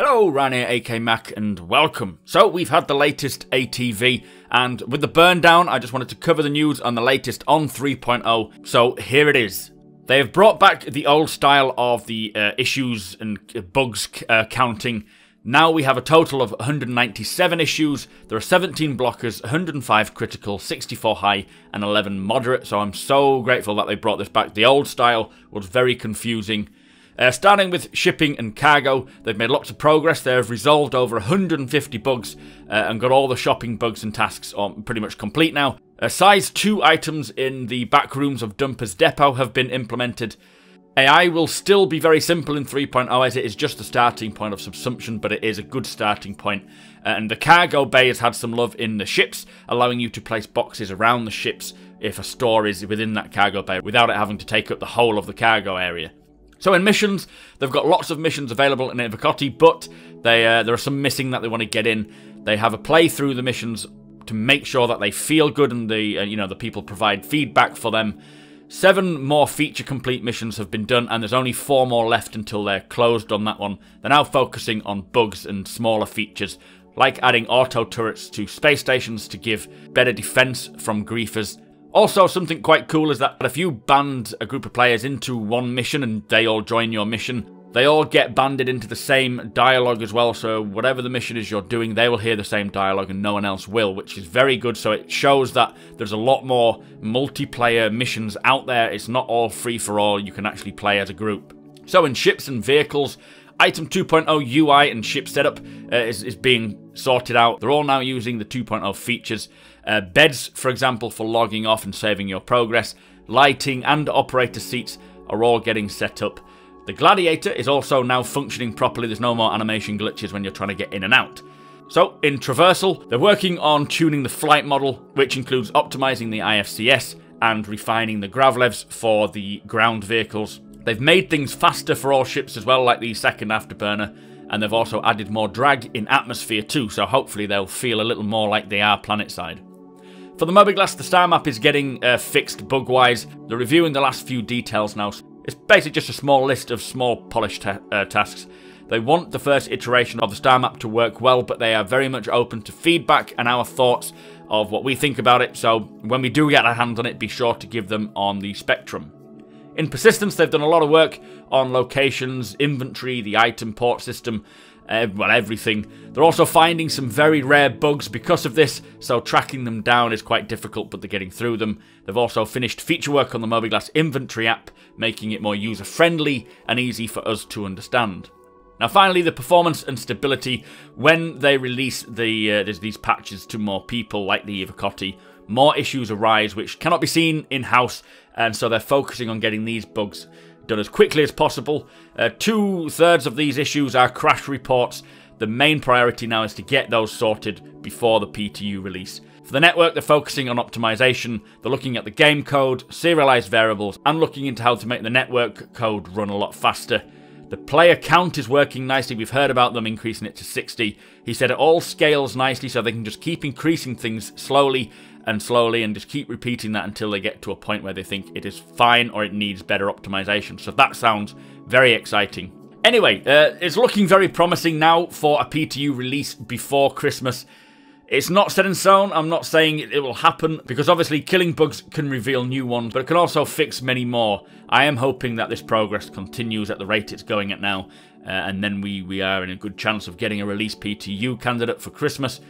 Hello, Ryan here, AK Mac, and welcome. So, we've had the latest ATV, and with the Burndown, I just wanted to cover the news on the latest on 3.0, so here it is. They have brought back the old style of the issues and bugs counting. Now we have a total of 197 issues, there are 17 blockers, 105 critical, 64 high, and 11 moderate, so I'm so grateful that they brought this back. The old style was very confusing. Starting with shipping and cargo, they've made lots of progress. They have resolved over 150 bugs and got all the shopping bugs and tasks pretty much complete now. Size 2 items in the back rooms of Dumper's Depot have been implemented. AI will still be very simple in 3.0 as it is just the starting point of subsumption, but it is a good starting point. And the cargo bay has had some love in the ships, allowing you to place boxes around the ships if a store is within that cargo bay without it having to take up the whole of the cargo area. So in missions, they've got lots of missions available in ENQUIRIES, but there are some missing that they want to get in. They have a play through the missions to make sure that they feel good and the people provide feedback for them. 7 more feature complete missions have been done, and there's only 4 more left until they're closed on that one. They're now focusing on bugs and smaller features, like adding auto turrets to space stations to give better defense from griefers. Also, something quite cool is that if you band a group of players into one mission and they all join your mission, they all get banded into the same dialogue as well, so whatever the mission is you're doing, they will hear the same dialogue and no one else will, which is very good. So it shows that there's a lot more multiplayer missions out there. It's not all free-for-all, you can actually play as a group. So in ships and vehicles, Item 2.0 UI and ship setup is being sorted out. They're all now using the 2.0 features. Beds, for example, for logging off and saving your progress. Lighting and operator seats are all getting set up. The Gladiator is also now functioning properly. There's no more animation glitches when you're trying to get in and out. So, in Traversal, they're working on tuning the flight model, which includes optimizing the IFCS and refining the Gravlevs for the ground vehicles. They've made things faster for all ships as well, like the second afterburner, and they've also added more drag in atmosphere too, so hopefully they'll feel a little more like they are planetside. For the Mobiglass, the star map is getting fixed bug-wise. They're reviewing the last few details now. It's basically just a small list of small polished tasks. They want the first iteration of the star map to work well, but they are very much open to feedback and our thoughts of what we think about it, so when we do get our hands on it, be sure to give them on the spectrum. In Persistence, they've done a lot of work on locations, inventory, the item port system, well, everything. They're also finding some very rare bugs because of this, so tracking them down is quite difficult, but they're getting through them. They've also finished feature work on the Mobiglass inventory app, making it more user-friendly and easy for us to understand. Now finally, the performance and stability. When they release these patches to more people, like the ENQUIRIES, more issues arise which cannot be seen in-house, and so they're focusing on getting these bugs done as quickly as possible. 2/3 of these issues are crash reports. The main priority now is to get those sorted before the PTU release. For the network, they're focusing on optimization. They're looking at the game code, serialized variables, and looking into how to make the network code run a lot faster. The player count is working nicely. We've heard about them increasing it to 60. He said it all scales nicely, so they can just keep increasing things slowly and just keep repeating that until they get to a point where they think it is fine or it needs better optimization. So that sounds very exciting. Anyway, it's looking very promising now for a PTU release before Christmas. It's not set in stone. I'm not saying it will happen, because obviously killing bugs can reveal new ones, but it can also fix many more. I am hoping that this progress continues at the rate it's going at now, and then we are in a good chance of getting a release PTU candidate for Christmas.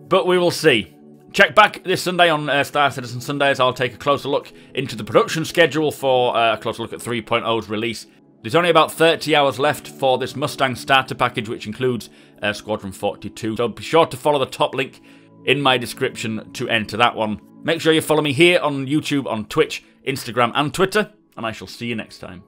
But we will see. Check back this Sunday on Star Citizen Sundays. I'll take a closer look into the production schedule for a closer look at 3.0's release. There's only about 30 hours left for this Mustang starter package, which includes Squadron 42. So be sure to follow the top link in my description to enter that one. Make sure you follow me here on YouTube, on Twitch, Instagram and Twitter, and I shall see you next time.